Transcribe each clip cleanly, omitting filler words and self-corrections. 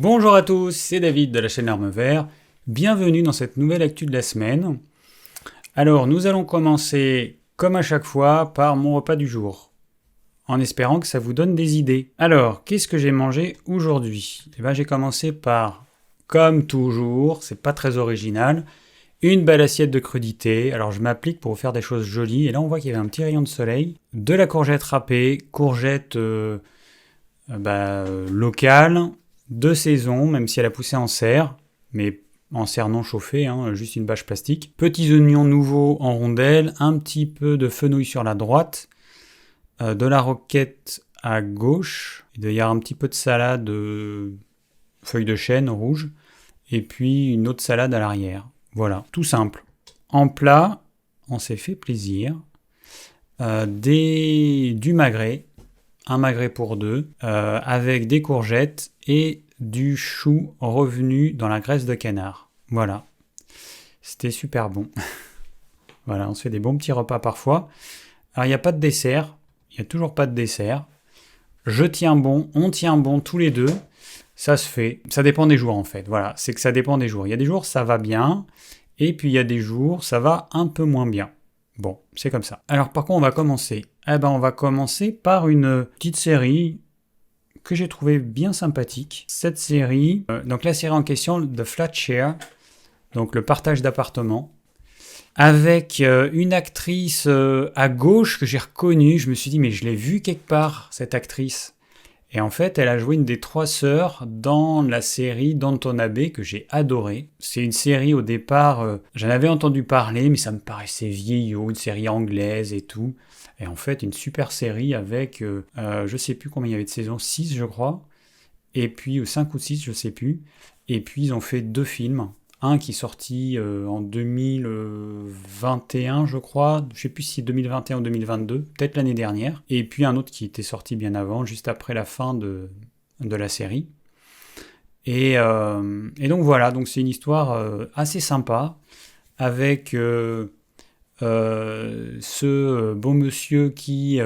Bonjour à tous, c'est David de la chaîne L'Arme Vert. Bienvenue dans cette nouvelle actu de la semaine. Alors, nous allons commencer, comme à chaque fois, par mon repas du jour, en espérant que ça vous donne des idées. Alors, qu'est-ce que j'ai mangé aujourd'hui ? J'ai commencé par, comme toujours, c'est pas très original, une belle assiette de crudités. Alors, je m'applique pour vous faire des choses jolies. Et là, on voit qu'il y avait un petit rayon de soleil, de la courgette râpée, courgette locale, de saison, même si elle a poussé en serre, mais en serre non chauffée, juste une bâche plastique. Petits oignons nouveaux en rondelles, un petit peu de fenouil sur la droite, de la roquette à gauche, il doit y avoir un petit peu de salade, feuilles de chêne rouge, et puis une autre salade à l'arrière. Voilà, tout simple. En plat, on s'est fait plaisir. Du magret, un magret pour deux, avec des courgettes et du chou revenu dans la graisse de canard. Voilà, c'était super bon. Voilà, on se fait des bons petits repas parfois. Alors il n'y a pas de dessert, il n'y a toujours pas de dessert. Je tiens bon, on tient bon tous les deux. Ça se fait, ça dépend des jours en fait. Voilà, c'est que ça dépend des jours. Il y a des jours ça va bien, et puis il y a des jours ça va un peu moins bien. Bon, c'est comme ça. Alors par contre on va commencer. On va commencer par une petite série que j'ai trouvé bien sympathique. Cette série, donc la série en question, The Flat Share, donc le partage d'appartements, avec une actrice à gauche que j'ai reconnue. Je me suis dit, mais je l'ai vue quelque part, cette actrice. Et en fait, elle a joué une des trois sœurs dans la série Downton Abbey que j'ai adorée. C'est une série au départ, j'en avais entendu parler, mais ça me paraissait vieillot, une série anglaise et tout. Et en fait, une super série avec, je sais plus combien il y avait de saisons, 6 je crois, et puis 5 ou 6, je sais plus. Et puis ils ont fait 2 films. Un qui est sorti en 2021, je crois. Je sais plus si c'est 2021 ou 2022, peut-être l'année dernière. Et puis un autre qui était sorti bien avant, juste après la fin de la série. Et donc voilà, donc c'est une histoire assez sympa, avec ce beau monsieur qui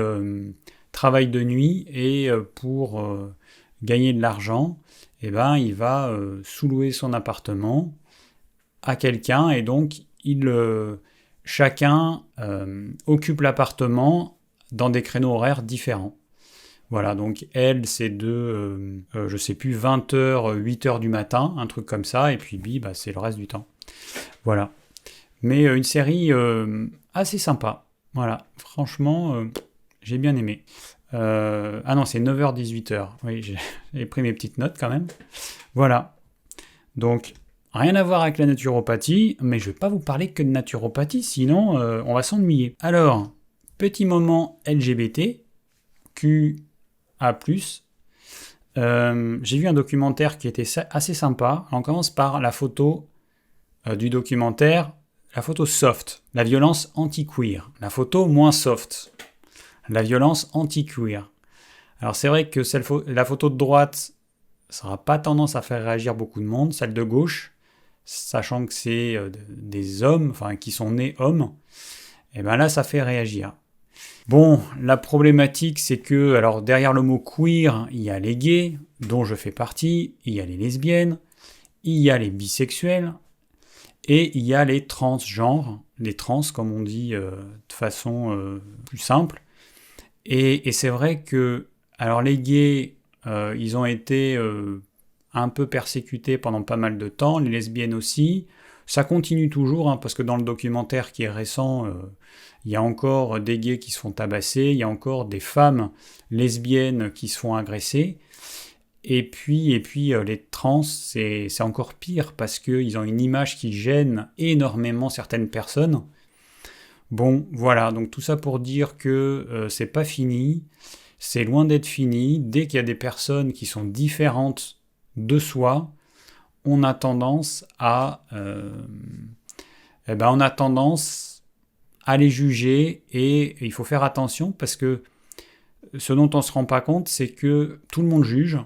travaille de nuit et pour gagner de l'argent, il va sous-louer son appartement à quelqu'un, et donc chacun occupe l'appartement dans des créneaux horaires différents. Voilà, donc elle, c'est de, je sais plus, 20h, 8h du matin, un truc comme ça, et puis lui, c'est le reste du temps. Voilà. Mais une série assez sympa. Voilà, franchement, j'ai bien aimé. Ah non, c'est 9h, 18h. Oui, j'ai pris mes petites notes quand même. Voilà. Donc, rien à voir avec la naturopathie, mais je ne vais pas vous parler que de naturopathie, sinon on va s'ennuyer. Alors, petit moment LGBT, QA+. J'ai vu un documentaire qui était assez sympa. On commence par la photo du documentaire, la photo soft, la violence anti-queer. La photo moins soft, la violence anti-queer. Alors c'est vrai que la photo de droite, ça n'aura pas tendance à faire réagir beaucoup de monde. Celle de gauche, sachant que c'est des hommes, enfin qui sont nés hommes, et là ça fait réagir. Bon, la problématique c'est que, alors derrière le mot queer, il y a les gays, dont je fais partie, il y a les lesbiennes, il y a les bisexuels, et il y a les transgenres, les trans comme on dit de façon plus simple. Et c'est vrai que, alors les gays, ils ont été un peu persécutés pendant pas mal de temps, les lesbiennes aussi. Ça continue toujours, parce que dans le documentaire qui est récent, il y a encore des gays qui se font tabasser, il y a encore des femmes lesbiennes qui se font agresser. Et puis les trans, c'est encore pire, parce qu'ils ont une image qui gêne énormément certaines personnes. Bon, voilà, donc tout ça pour dire que c'est pas fini, c'est loin d'être fini. Dès qu'il y a des personnes qui sont différentes de soi, on a tendance à les juger, et il faut faire attention, parce que ce dont on ne se rend pas compte, c'est que tout le monde juge,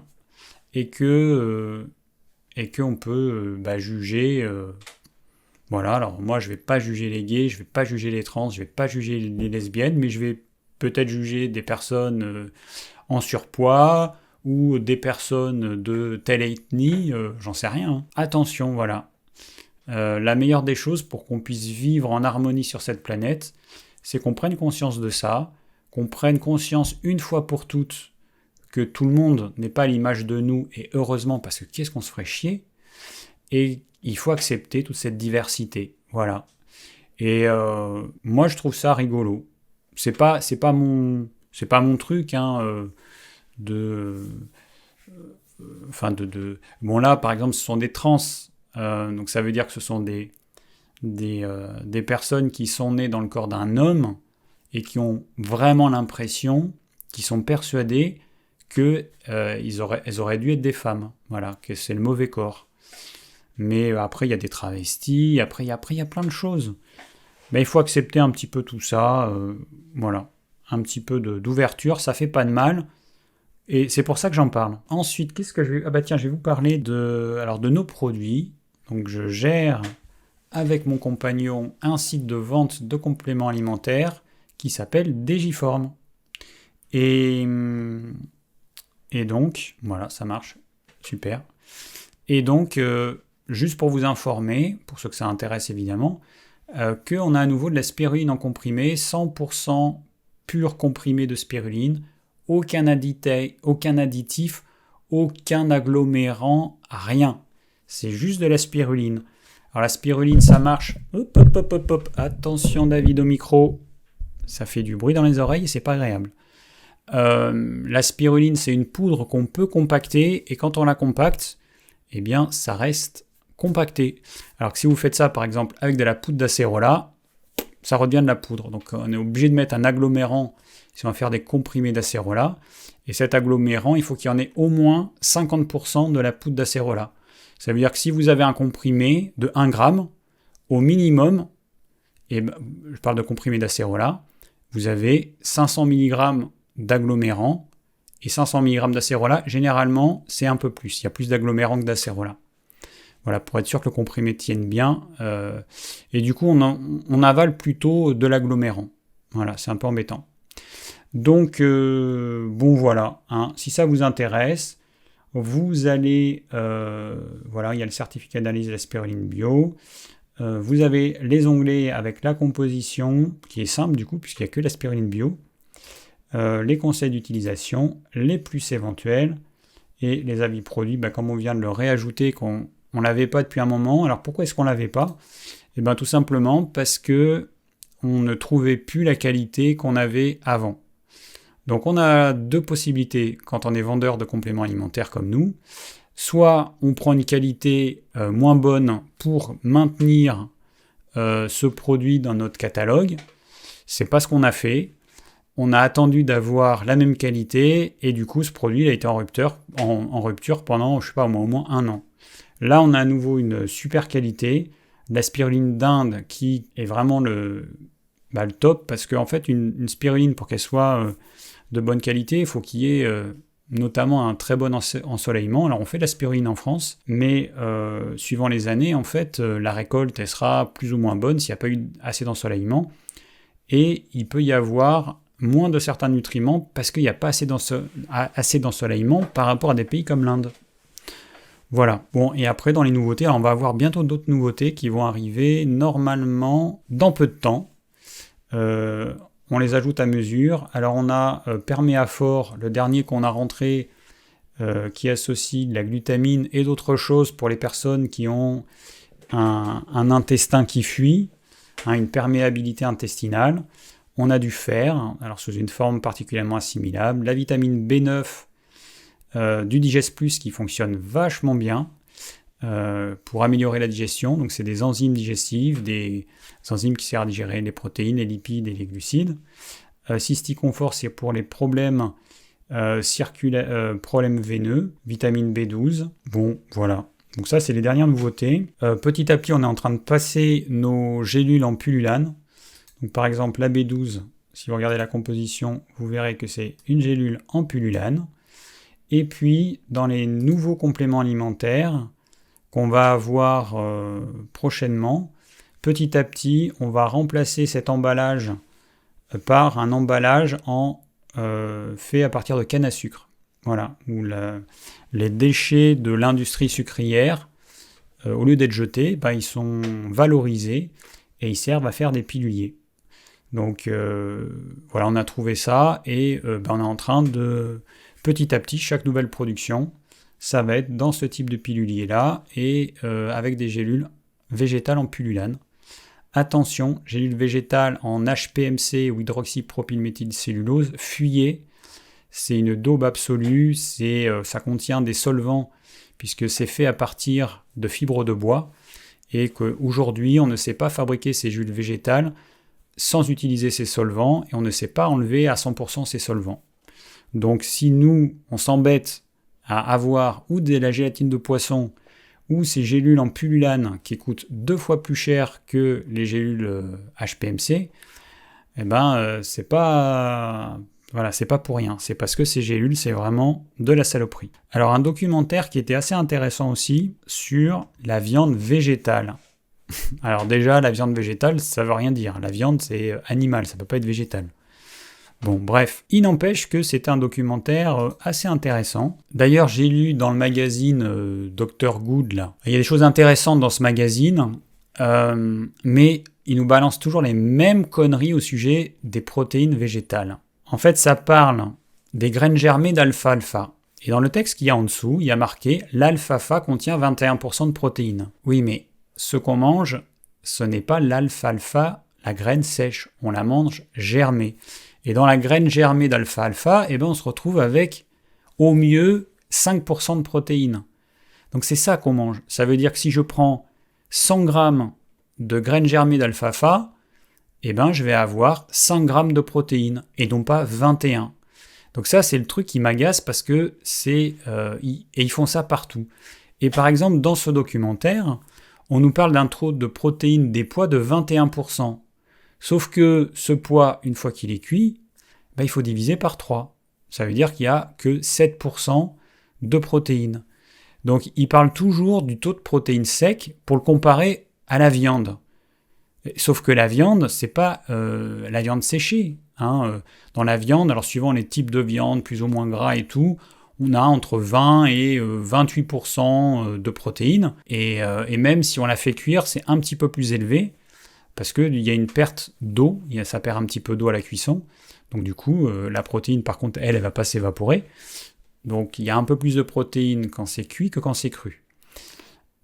et qu'on peut juger. Voilà, alors moi je vais pas juger les gays, je vais pas juger les trans, je vais pas juger les lesbiennes, mais je vais peut-être juger des personnes en surpoids, ou des personnes de telle ethnie, j'en sais rien. Hein. Attention, voilà. La meilleure des choses pour qu'on puisse vivre en harmonie sur cette planète, c'est qu'on prenne conscience de ça, qu'on prenne conscience une fois pour toutes que tout le monde n'est pas à l'image de nous, et heureusement, parce que qu'est-ce qu'on se ferait chier, et il faut accepter toute cette diversité. Voilà. Et moi, je trouve ça rigolo. C'est pas mon truc, hein, Bon, là, par exemple, ce sont des trans. Donc ça veut dire que ce sont des personnes qui sont nées dans le corps d'un homme et qui ont vraiment l'impression, qui sont persuadées qu'elles auraient dû être des femmes. Voilà, que c'est le mauvais corps. Mais après, il y a des travestis, après, il y a plein de choses. Mais il faut accepter un petit peu tout ça. Voilà, un petit peu d'ouverture, ça fait pas de mal. Et c'est pour ça que j'en parle. Ensuite, qu'est-ce que je vais... Ah bah tiens, je vais vous parler de nos produits. Donc je gère avec mon compagnon un site de vente de compléments alimentaires qui s'appelle Digiform. Et donc, voilà, ça marche. Super. Et donc, juste pour vous informer, pour ceux que ça intéresse évidemment, qu'on a à nouveau de la spiruline en comprimé, 100% pur comprimé de spiruline, aucun additif, aucun agglomérant, rien. C'est juste de la spiruline. Alors la spiruline, ça marche. Hop, hop, hop, hop, hop. Attention David au micro. Ça fait du bruit dans les oreilles et c'est pas agréable. La spiruline, c'est une poudre qu'on peut compacter et quand on la compacte, eh bien, ça reste compacté. Alors que si vous faites ça, par exemple, avec de la poudre d'acérola, ça redevient de la poudre. Donc on est obligé de mettre un agglomérant si on va faire des comprimés d'acérola. Et cet agglomérant, il faut qu'il y en ait au moins 50% de la poudre d'acérola. Ça veut dire que si vous avez un comprimé de 1 gramme, au minimum, et je parle de comprimé d'acérola, vous avez 500 mg d'agglomérant, et 500 mg d'acérola, généralement, c'est un peu plus. Il y a plus d'agglomérant que d'acérola. Voilà, pour être sûr que le comprimé tienne bien. Et du coup, on avale plutôt de l'agglomérant. Voilà, c'est un peu embêtant. Donc, bon, voilà. Hein, si ça vous intéresse, vous allez... voilà, il y a le certificat d'analyse de la spiruline bio. Vous avez les onglets avec la composition, qui est simple du coup, puisqu'il n'y a que la spiruline bio. Les conseils d'utilisation, les plus éventuels, et les avis produits, comme on vient de le réajouter, qu'on ne l'avait pas depuis un moment. Alors pourquoi est-ce qu'on ne l'avait pas ? Eh bien tout simplement parce que on ne trouvait plus la qualité qu'on avait avant. Donc on a deux possibilités quand on est vendeur de compléments alimentaires comme nous. Soit on prend une qualité moins bonne pour maintenir ce produit dans notre catalogue. C'est pas ce qu'on a fait. On a attendu d'avoir la même qualité et du coup ce produit il a été en rupture pendant, je sais pas, au moins 1 an. Là on a à nouveau une super qualité, la spiruline d'Inde qui est vraiment le top, parce qu'en fait une spiruline, pour qu'elle soit de bonne qualité, il faut qu'il y ait notamment un très bon ensoleillement. Alors on fait de la spiruline en France, mais suivant les années, en fait, la récolte elle sera plus ou moins bonne s'il n'y a pas eu assez d'ensoleillement, et il peut y avoir moins de certains nutriments parce qu'il n'y a pas assez d'ensoleillement par rapport à des pays comme l'Inde. Voilà. Bon, et après, dans les nouveautés, alors on va avoir bientôt d'autres nouveautés qui vont arriver normalement dans peu de temps. On les ajoute à mesure. Alors on a Perméaphore, le dernier qu'on a rentré, qui associe de la glutamine et d'autres choses pour les personnes qui ont un intestin qui fuit, une perméabilité intestinale. On a du fer, alors sous une forme particulièrement assimilable, la vitamine B9 du Digest Plus qui fonctionne vachement bien pour améliorer la digestion. Donc c'est des enzymes digestives, des enzymes qui servent à digérer les protéines, les lipides et les glucides. Cysticonfort, c'est pour les problèmes problèmes veineux, vitamine B12. Bon, voilà. Donc ça, c'est les dernières nouveautés. Petit à petit, on est en train de passer nos gélules en pullulane. Donc par exemple, la B12, si vous regardez la composition, vous verrez que c'est une gélule en pullulane. Et puis, dans les nouveaux compléments alimentaires qu'on va avoir prochainement, petit à petit, on va remplacer cet emballage par un emballage fait à partir de canne à sucre. Voilà, où les déchets de l'industrie sucrière, au lieu d'être jetés, ils sont valorisés et ils servent à faire des piluliers. Donc voilà, on a trouvé ça et on est en train de, petit à petit, chaque nouvelle production, ça va être dans ce type de pilulier-là et avec des gélules végétales en pullulane. Attention, gélules végétales en HPMC ou hydroxypropylméthylcellulose, fuyez. C'est une daube absolue, ça contient des solvants puisque c'est fait à partir de fibres de bois et qu'aujourd'hui on ne sait pas fabriquer ces gélules végétales sans utiliser ces solvants et on ne sait pas enlever à 100% ces solvants. Donc si nous, on s'embête à avoir ou de la gélatine de poisson ou ces gélules en pullulane qui coûtent 2 fois plus cher que les gélules HPMC, c'est pas pour rien. C'est parce que ces gélules, c'est vraiment de la saloperie. Alors un documentaire qui était assez intéressant aussi sur la viande végétale. Alors déjà, la viande végétale, ça veut rien dire. La viande, c'est animal, ça peut pas être végétal. Bon, bref, il n'empêche que c'est un documentaire assez intéressant. D'ailleurs, j'ai lu dans le magazine Dr Good, là, il y a des choses intéressantes dans ce magazine, mais il nous balance toujours les mêmes conneries au sujet des protéines végétales. En fait, ça parle des graines germées d'alfalfa. Et dans le texte qu'il y a en dessous, il y a marqué « L'alfalfa contient 21% de protéines ». Oui, mais ce qu'on mange, ce n'est pas l'alfalfa, la graine sèche. On la mange germée. Et dans la graine germée d'alfalfa, on se retrouve avec au mieux 5% de protéines. Donc c'est ça qu'on mange. Ça veut dire que si je prends 100 grammes de graines germées d'alfalfa, je vais avoir 5 grammes de protéines et non pas 21. Donc ça, c'est le truc qui m'agace parce que ils font ça partout. Et par exemple, dans ce documentaire, on nous parle d'un taux de protéines des pois de 21%. Sauf que ce pois, une fois qu'il est cuit, il faut diviser par 3. Ça veut dire qu'il n'y a que 7% de protéines. Donc il parle toujours du taux de protéines sec pour le comparer à la viande. Sauf que la viande, c'est pas la viande séchée. Dans la viande, alors suivant les types de viande, plus ou moins gras et tout, on a entre 20 et 28% de protéines. Et même si on la fait cuire, c'est un petit peu plus élevé. Parce qu'il y a une perte d'eau, ça perd un petit peu d'eau à la cuisson. Donc du coup, la protéine, par contre, elle va pas s'évaporer. Donc il y a un peu plus de protéines quand c'est cuit que quand c'est cru.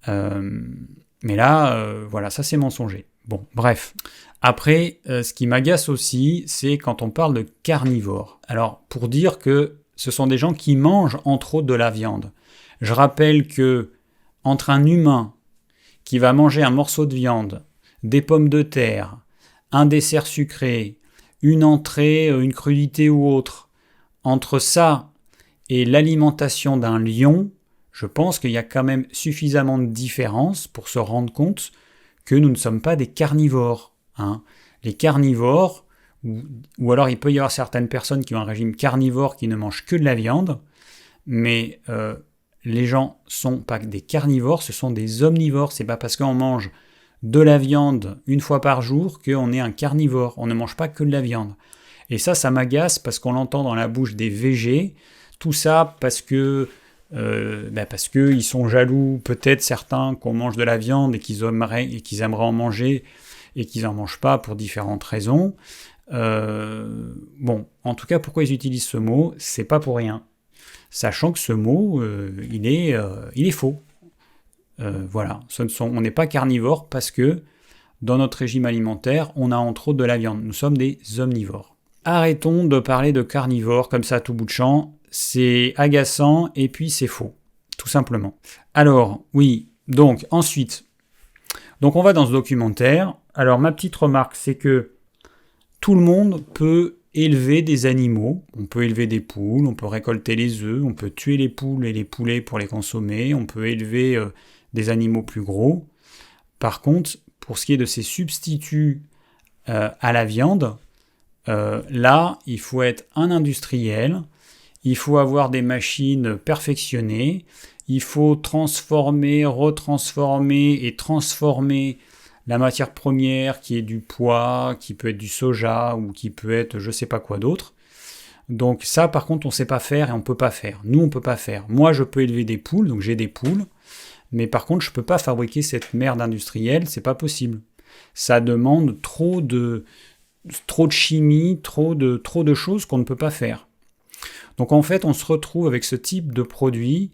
Mais là, voilà, ça c'est mensonger. Bon, bref. Après, ce qui m'agace aussi, c'est quand on parle de carnivores. Alors, pour dire que ce sont des gens qui mangent entre autres de la viande. Je rappelle que entre un humain qui va manger un morceau de viande, des pommes de terre, un dessert sucré, une entrée, une crudité ou autre, entre ça et l'alimentation d'un lion, je pense qu'il y a quand même suffisamment de différence pour se rendre compte que nous ne sommes pas des carnivores. Les carnivores, ou alors il peut y avoir certaines personnes qui ont un régime carnivore qui ne mangent que de la viande, mais les gens ne sont pas des carnivores, ce sont des omnivores. C'est pas parce qu'on mange de la viande une fois par jour qu'on est un carnivore. On ne mange pas que de la viande. Et ça m'agace parce qu'on l'entend dans la bouche des végés. Tout ça parce que ils sont jaloux, peut-être certains, qu'on mange de la viande et qu'ils aimeraient en manger et qu'ils n'en mangent pas pour différentes raisons. En tout cas, pourquoi ils utilisent ce mot ? C'est pas pour rien. Sachant que ce mot, il est faux. Voilà, on n'est pas carnivore parce que dans notre régime alimentaire, on a entre autres de la viande. Nous sommes des omnivores. Arrêtons de parler de carnivores comme ça à tout bout de champ. C'est agaçant et puis c'est faux, tout simplement. Alors, oui, donc ensuite, on va dans ce documentaire. Alors ma petite remarque, c'est que tout le monde peut élever des animaux. On peut élever des poules, on peut récolter les œufs, on peut tuer les poules et les poulets pour les consommer, on peut élever des animaux plus gros. Par contre, pour ce qui est de ces substituts à la viande, là, il faut être un industriel, il faut avoir des machines perfectionnées, il faut transformer, retransformer et transformer la matière première qui est du pois, qui peut être du soja ou qui peut être je sais pas quoi d'autre. Donc ça, par contre, on ne sait pas faire et on ne peut pas faire. Nous, on ne peut pas faire. Moi, je peux élever des poules, donc j'ai des poules, mais par contre, je ne peux pas fabriquer cette merde industrielle, c'est pas possible. Ça demande trop de chimie, trop de choses qu'on ne peut pas faire. Donc en fait, on se retrouve avec ce type de produit,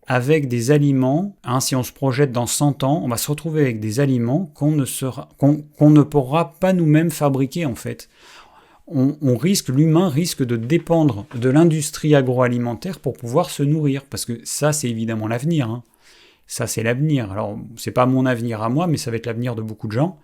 avec des aliments, si on se projette dans 100 ans, on va se retrouver avec des aliments qu'on ne pourra pas nous-mêmes fabriquer en fait. L'humain risque de dépendre de l'industrie agroalimentaire pour pouvoir se nourrir, parce que ça c'est évidemment l'avenir. Hein. Ça c'est l'avenir. Alors c'est pas mon avenir à moi, mais ça va être l'avenir de beaucoup de gens.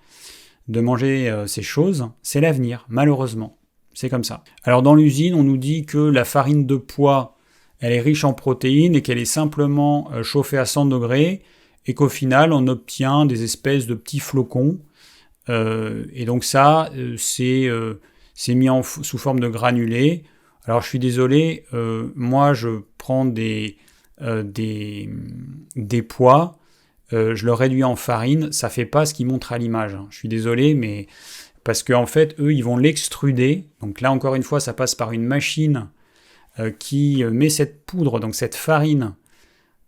De manger ces choses, c'est l'avenir, malheureusement. C'est comme ça. Alors dans l'usine, on nous dit que la farine de pois, elle est riche en protéines et qu'elle est simplement chauffée à 100 degrés et qu'au final, on obtient des espèces de petits flocons. Et donc ça, c'est mis sous forme de granulés. Alors je suis désolé, moi je prends des pois, je le réduis en farine, ça fait pas ce qui montre à l'image. Hein. Je suis désolé, mais parce qu'en fait, eux, ils vont l'extruder. Donc là, encore une fois, ça passe par une machine qui met cette poudre, donc cette farine,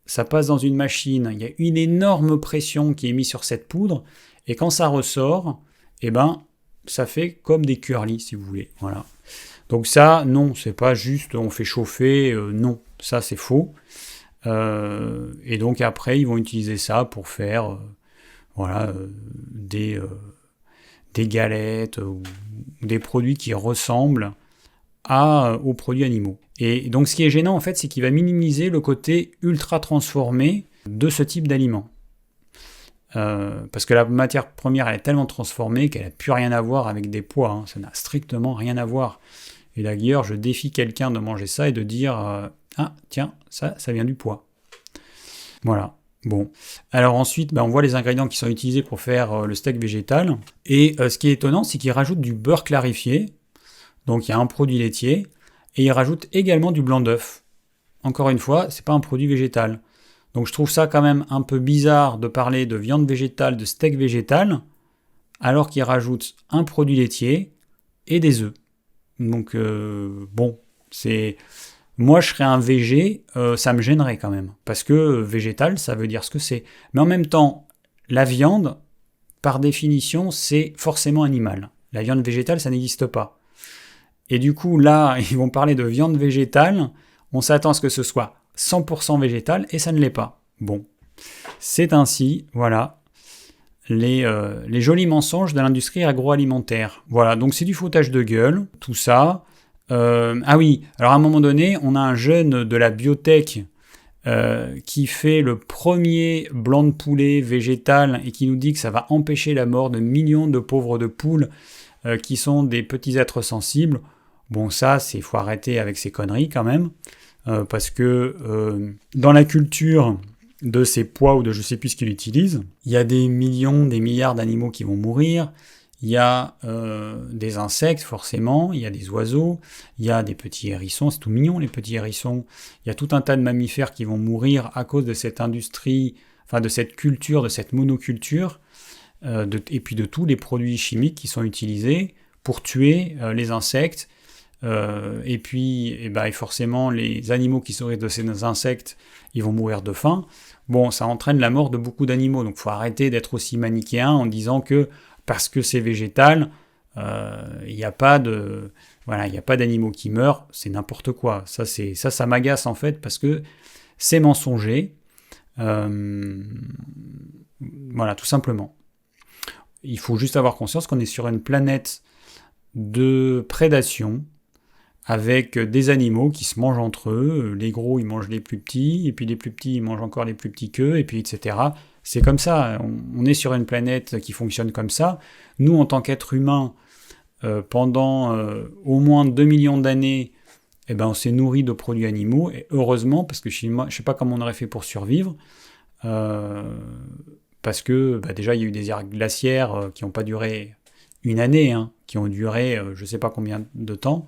ça passe dans une machine. Il y a une énorme pression qui est mise sur cette poudre, et quand ça ressort, eh ben, ça fait comme des curlis, si vous voulez. Voilà. Donc ça, non, c'est pas juste on fait chauffer, non, ça c'est faux. Et donc après, ils vont utiliser ça pour faire des galettes ou des produits qui ressemblent aux produits animaux. Et donc ce qui est gênant en fait, c'est qu'il va minimiser le côté ultra transformé de ce type d'aliment. Parce que la matière première elle est tellement transformée qu'elle n'a plus rien à voir avec des pois, hein. Ça n'a strictement rien à voir. Et d'ailleurs, je défie quelqu'un de manger ça et de dire ah tiens, ça vient du pois. Voilà. Bon. Alors ensuite, on voit les ingrédients qui sont utilisés pour faire le steak végétal. Et ce qui est étonnant, c'est qu'ils rajoutent du beurre clarifié. Donc il y a un produit laitier. Et ils rajoutent également du blanc d'œuf. Encore une fois, c'est pas un produit végétal. Donc je trouve ça quand même un peu bizarre de parler de viande végétale, de steak végétal, alors qu'ils rajoutent un produit laitier et des œufs. Donc c'est... Moi, je serais un végé, ça me gênerait quand même. Parce que végétal, ça veut dire ce que c'est. Mais en même temps, la viande, par définition, c'est forcément animal. La viande végétale, ça n'existe pas. Et du coup, là, ils vont parler de viande végétale. On s'attend à ce que ce soit 100% végétal, et ça ne l'est pas. Bon, c'est ainsi, voilà, les jolis mensonges de l'industrie agroalimentaire. Voilà, donc c'est du foutage de gueule, tout ça. Ah oui, alors à un moment donné, on a un jeune de la biotech qui fait le premier blanc de poulet végétal et qui nous dit que ça va empêcher la mort de millions de pauvres de poules qui sont des petits êtres sensibles. Bon, ça, faut arrêter avec ces conneries quand même, parce que dans la culture de ces pois ou de je sais plus ce qu'il utilise, il y a des millions, des milliards d'animaux qui vont mourir. Il y a des insectes, forcément, il y a des oiseaux, il y a des petits hérissons, c'est tout mignon les petits hérissons. Il y a tout un tas de mammifères qui vont mourir à cause de cette industrie, enfin de cette culture, de cette monoculture, et puis de tous les produits chimiques qui sont utilisés pour tuer les insectes. Et puis, et forcément, les animaux qui seraient de ces insectes, ils vont mourir de faim. Bon, ça entraîne la mort de beaucoup d'animaux, donc il faut arrêter d'être aussi manichéen en disant que parce que c'est végétal, il n'y a pas d'animaux qui meurent, c'est n'importe quoi. Ça m'agace en fait parce que c'est mensonger. Voilà, tout simplement. Il faut juste avoir conscience qu'on est sur une planète de prédation avec des animaux qui se mangent entre eux. Les gros, ils mangent les plus petits, et puis les plus petits, ils mangent encore les plus petits qu'eux, et puis etc. C'est comme ça, on est sur une planète qui fonctionne comme ça. Nous, en tant qu'êtres humains, pendant au moins 2 millions d'années, on s'est nourri de produits animaux, et heureusement, parce que je ne sais pas comment on aurait fait pour survivre, parce que déjà, il y a eu des ères glaciaires qui n'ont pas duré une année, qui ont duré je ne sais pas combien de temps.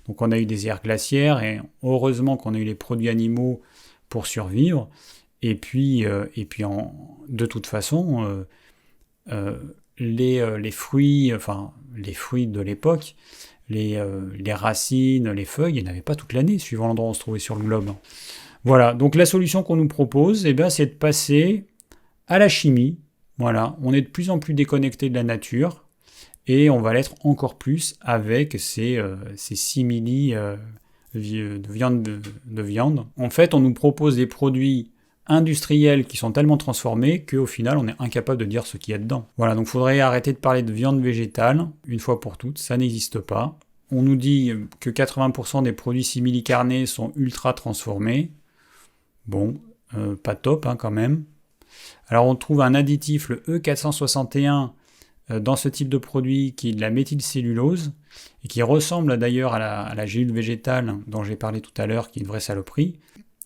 Donc on a eu des ères glaciaires, et heureusement qu'on a eu les produits animaux pour survivre. Et puis de toute façon, les fruits de l'époque, les racines, les feuilles, il n'y en avait pas toute l'année, suivant l'endroit où on se trouvait sur le globe. Voilà, donc la solution qu'on nous propose, c'est de passer à la chimie. Voilà, on est de plus en plus déconnecté de la nature, et on va l'être encore plus avec ces simili de viande. En fait, on nous propose des produits industriels qui sont tellement transformés qu'au final, on est incapable de dire ce qu'il y a dedans. Voilà, donc il faudrait arrêter de parler de viande végétale, une fois pour toutes, ça n'existe pas. On nous dit que 80% des produits simili-carnés sont ultra transformés. Bon, pas top quand même. Alors on trouve un additif, le E461, dans ce type de produit qui est de la méthylcellulose et qui ressemble d'ailleurs à la gélule végétale dont j'ai parlé tout à l'heure, qui est une vraie saloperie,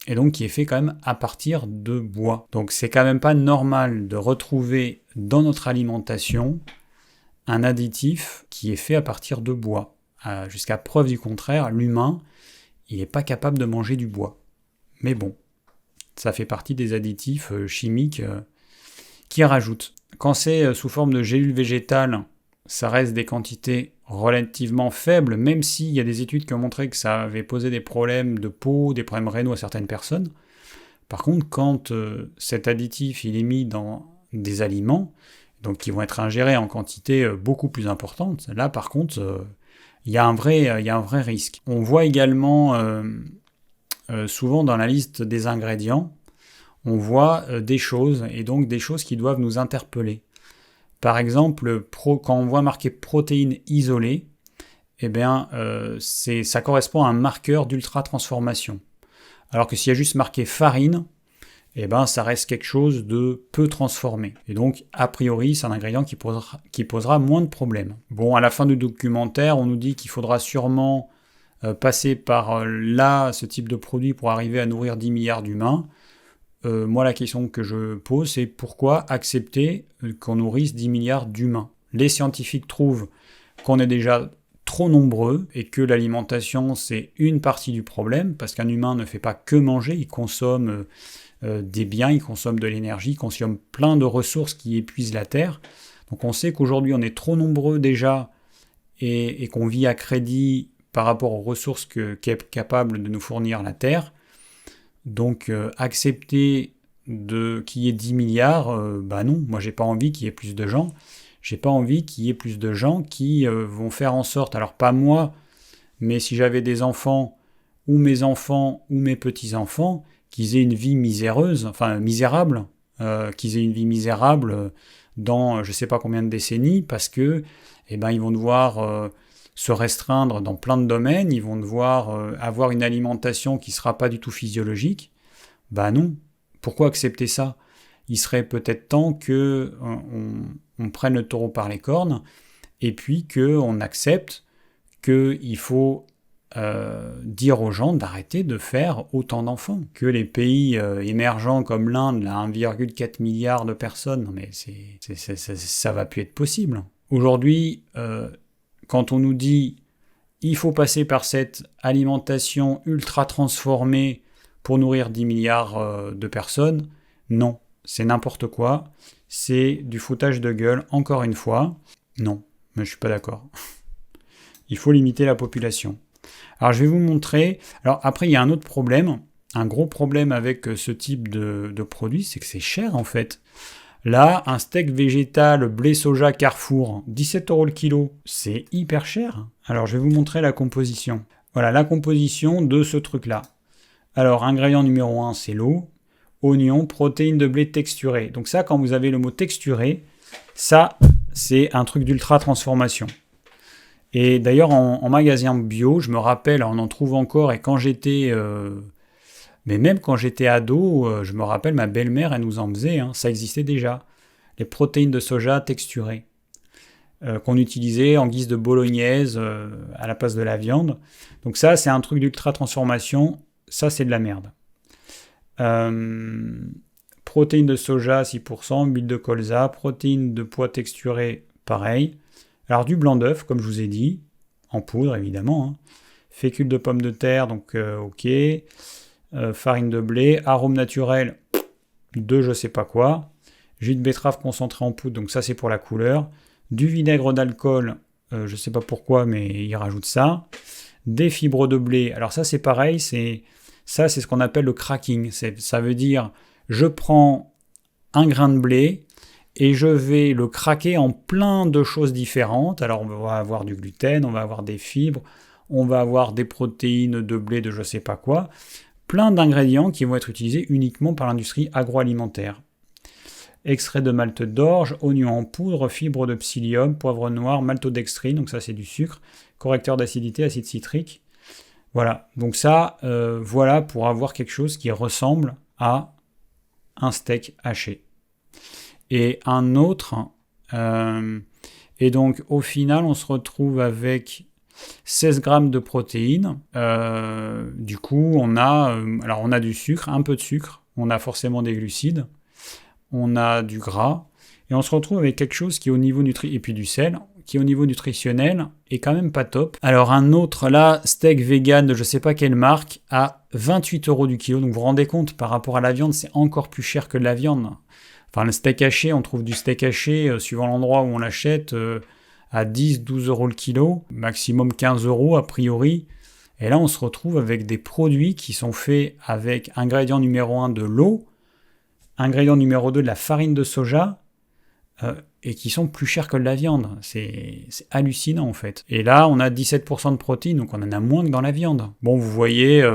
et donc qui est fait quand même à partir de bois. Donc c'est quand même pas normal de retrouver dans notre alimentation un additif qui est fait à partir de bois. Jusqu'à preuve du contraire, l'humain, il n'est pas capable de manger du bois. Mais bon, ça fait partie des additifs chimiques qui rajoutent. Quand c'est sous forme de gélules végétales, ça reste des quantités relativement faibles, même s'il y a des études qui ont montré que ça avait posé des problèmes de peau, des problèmes rénaux à certaines personnes. Par contre, quand cet additif il est mis dans des aliments, donc qui vont être ingérés en quantité beaucoup plus importante, là par contre, il y a un vrai risque. On voit également souvent dans la liste des ingrédients, on voit des choses, et donc des choses qui doivent nous interpeller. Par exemple, quand on voit marqué protéines isolées, ça correspond à un marqueur d'ultra-transformation. Alors que s'il y a juste marqué farine, ça reste quelque chose de peu transformé. Et donc, a priori, c'est un ingrédient qui posera moins de problèmes. Bon, à la fin du documentaire, on nous dit qu'il faudra sûrement passer par là, ce type de produit, pour arriver à nourrir 10 milliards d'humains. Moi, la question que je pose, c'est pourquoi accepter qu'on nourrisse 10 milliards d'humains ? Les scientifiques trouvent qu'on est déjà trop nombreux et que l'alimentation, c'est une partie du problème, parce qu'un humain ne fait pas que manger, il consomme des biens, il consomme de l'énergie, il consomme plein de ressources qui épuisent la Terre. Donc on sait qu'aujourd'hui, on est trop nombreux déjà et qu'on vit à crédit par rapport aux ressources qu'est capable de nous fournir la Terre. Donc accepter qu'il y ait 10 milliards, non, moi j'ai pas envie qu'il y ait plus de gens. J'ai pas envie qu'il y ait plus de gens qui vont faire en sorte, alors pas moi, mais si j'avais des enfants, ou mes petits-enfants, qu'ils aient une vie misérable, qu'ils aient une vie misérable dans je sais pas combien de décennies, parce que ils vont devoir se restreindre dans plein de domaines, ils vont devoir avoir une alimentation qui ne sera pas du tout physiologique. Non. Pourquoi accepter ça ? Il serait peut-être temps qu'on prenne le taureau par les cornes et puis qu'on accepte qu'il faut dire aux gens d'arrêter de faire autant d'enfants. Que les pays émergents comme l'Inde, 1,4 milliard de personnes, non mais ça va plus être possible. Aujourd'hui, quand on nous dit il faut passer par cette alimentation ultra transformée pour nourrir 10 milliards de personnes, non, c'est n'importe quoi, c'est du foutage de gueule, encore une fois. Non, mais je suis pas d'accord. Il faut limiter la population. Alors je vais vous montrer, alors après il y a un autre problème, un gros problème avec ce type de produit, c'est que c'est cher en fait. Là, un steak végétal blé soja Carrefour, 17 € le kilo, c'est hyper cher. Alors, je vais vous montrer la composition. Voilà, la composition de ce truc-là. Alors, ingrédient numéro 1, c'est l'eau, oignon, protéines de blé texturées. Donc ça, quand vous avez le mot texturé, ça, c'est un truc d'ultra transformation. Et d'ailleurs, en magasin bio, je me rappelle, on en trouve encore, et quand j'étais... Mais même quand j'étais ado, je me rappelle, ma belle-mère, elle nous en faisait, ça existait déjà. Les protéines de soja texturées, qu'on utilisait en guise de bolognaise à la place de la viande. Donc ça, c'est un truc d'ultra transformation, ça c'est de la merde. Protéines de soja, 6%, huile de colza, protéines de pois texturées, pareil. Alors du blanc d'œuf, comme je vous ai dit, en poudre évidemment. Fécule de pommes de terre, donc ok. Farine de blé, arôme naturel de je sais pas quoi, jus de betterave concentré en poudre, donc ça c'est pour la couleur, du vinaigre d'alcool je ne sais pas pourquoi, mais ils rajoutent ça. Des fibres de blé. Alors ça, c'est pareil, c'est ce qu'on appelle le cracking. Ça veut dire, je prends un grain de blé et je vais le craquer en plein de choses différentes. Alors on va avoir du gluten, on va avoir des fibres, on va avoir des protéines de blé de je ne sais pas quoi. Plein d'ingrédients qui vont être utilisés uniquement par l'industrie agroalimentaire. Extrait de malt d'orge, oignon en poudre, fibres de psyllium, poivre noir, maltodextrine, donc ça c'est du sucre, correcteur d'acidité, acide citrique. Voilà, donc ça, voilà pour avoir quelque chose qui ressemble à un steak haché. Et un autre, et donc au final on se retrouve avec 16 grammes de protéines. Du coup on a du sucre, un peu de sucre, on a forcément des glucides, on a du gras, et on se retrouve avec quelque chose qui au niveau et puis du sel, qui au niveau nutritionnel est quand même pas top. Alors un autre là, steak vegan de je sais pas quelle marque, à 28 € du kilo, donc vous vous rendez compte, par rapport à la viande, c'est encore plus cher que de la viande. Enfin le steak haché, on trouve du steak haché, suivant l'endroit où on l'achète, à 10-12 € le kilo, maximum 15 € a priori. Et là on se retrouve avec des produits qui sont faits avec ingrédient numéro 1 de l'eau, ingrédient numéro 2 de la farine de soja, et qui sont plus chers que de la viande. C'est hallucinant en fait. Et là, on a 17% de protéines, donc on en a moins que dans la viande. Bon, vous voyez,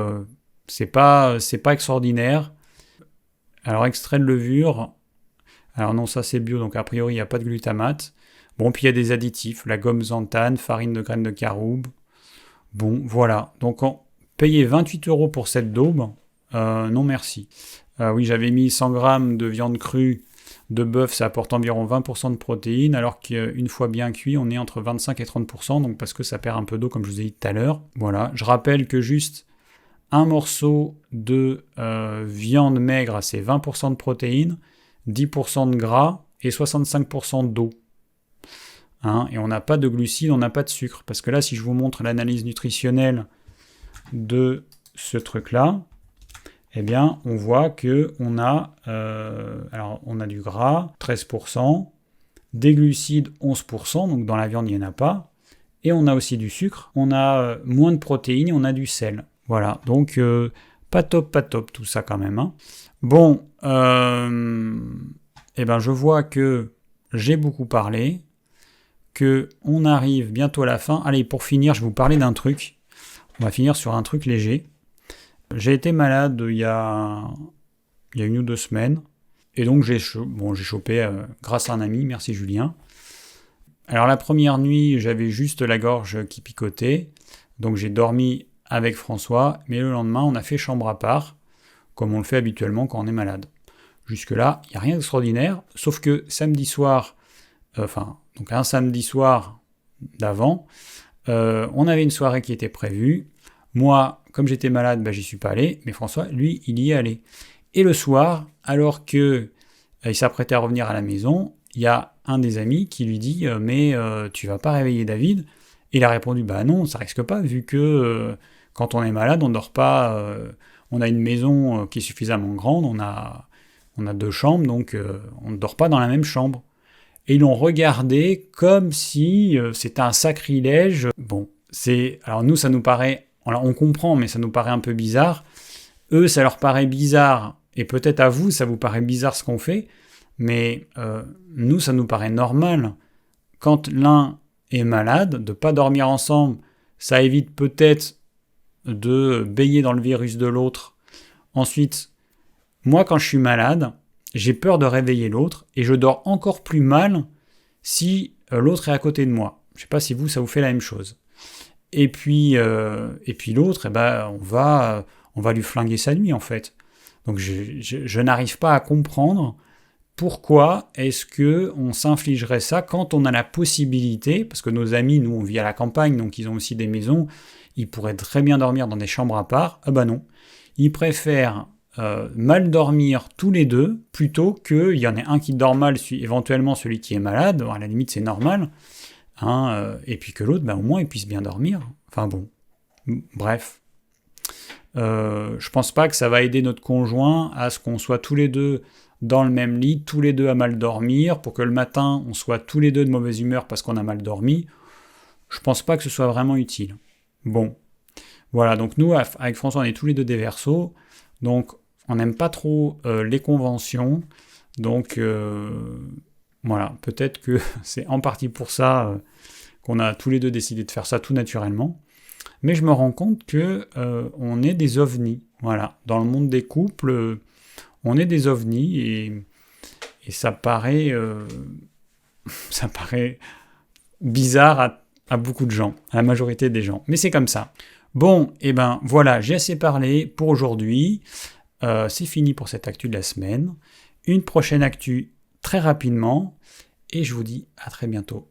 c'est pas extraordinaire. Alors, extrait de levure. Alors non, ça c'est bio, donc a priori, il n'y a pas de glutamate. Bon, puis il y a des additifs, la gomme xanthane, farine de graines de caroube. Bon, voilà. Donc, payer 28 € pour cette daube, non merci. Oui, j'avais mis 100 grammes de viande crue de bœuf, ça apporte environ 20% de protéines, alors qu'une fois bien cuit, on est entre 25 et 30%, donc parce que ça perd un peu d'eau, comme je vous ai dit tout à l'heure. Voilà, je rappelle que juste un morceau de viande maigre, c'est 20% de protéines, 10% de gras et 65% d'eau. Hein, et on n'a pas de glucides, on n'a pas de sucre. Parce que là, si je vous montre l'analyse nutritionnelle de ce truc-là, eh bien, on voit qu'on a, on a du gras, 13%, des glucides, 11%, donc dans la viande, il n'y en a pas, et on a aussi du sucre, on a moins de protéines, et on a du sel. Voilà, donc pas top tout ça quand même. Hein. Bon, je vois que j'ai beaucoup parlé, qu'on arrive bientôt à la fin. Allez, pour finir, je vais vous parler d'un truc. On va finir sur un truc léger. J'ai été malade il y a 1 ou 2 semaines, et donc j'ai chopé grâce à un ami, merci Julien. Alors la première nuit, j'avais juste la gorge qui picotait, donc j'ai dormi avec François, mais le lendemain, on a fait chambre à part, comme on le fait habituellement quand on est malade. Jusque-là, il n'y a rien d'extraordinaire, sauf que samedi soir, donc un samedi soir d'avant, on avait une soirée qui était prévue. Moi, comme j'étais malade, j'y suis pas allé, mais François, lui, il y est allé. Et le soir, alors qu'il s'apprêtait à revenir à la maison, il y a un des amis qui lui dit « Mais tu vas pas réveiller David ?» Et il a répondu « Bah non, ça risque pas, vu que quand on est malade, on dort pas, on a une maison qui est suffisamment grande, on a 2 chambres, donc on ne dort pas dans la même chambre. » Et ils l'ont regardé comme si c'était un sacrilège. Bon, alors nous, ça nous paraît... Alors on comprend, mais ça nous paraît un peu bizarre. Eux, ça leur paraît bizarre, et peut-être à vous, ça vous paraît bizarre ce qu'on fait, mais nous, ça nous paraît normal. Quand l'un est malade, de ne pas dormir ensemble, ça évite peut-être de baigner dans le virus de l'autre. Ensuite, moi, quand je suis malade, j'ai peur de réveiller l'autre, et je dors encore plus mal si l'autre est à côté de moi. Je ne sais pas si vous, ça vous fait la même chose. Et puis l'autre, on va lui flinguer sa nuit, en fait. Donc je n'arrive pas à comprendre pourquoi est-ce qu'on s'infligerait ça quand on a la possibilité, parce que nos amis, nous, on vit à la campagne, donc ils ont aussi des maisons, ils pourraient très bien dormir dans des chambres à part. Ah bah non, ils préfèrent mal dormir tous les deux, plutôt qu'il y en ait un qui dort mal, éventuellement celui qui est malade, à la limite c'est normal, et puis que l'autre, au moins, il puisse bien dormir. Enfin bon, bref. Je pense pas que ça va aider notre conjoint à ce qu'on soit tous les deux dans le même lit, tous les deux à mal dormir, pour que le matin, on soit tous les deux de mauvaise humeur parce qu'on a mal dormi. je pense pas que ce soit vraiment utile. Bon, voilà, donc nous, avec François, on est tous les deux des Verseaux, donc on n'aime pas trop les conventions, donc voilà, peut-être que c'est en partie pour ça qu'on a tous les deux décidé de faire ça tout naturellement. Mais je me rends compte que on est des ovnis. Voilà, dans le monde des couples, on est des ovnis et ça paraît bizarre à beaucoup de gens, à la majorité des gens. Mais c'est comme ça. Bon, et ben voilà, j'ai assez parlé pour aujourd'hui. C'est fini pour cette actu de la semaine. Une prochaine actu très rapidement et je vous dis à très bientôt.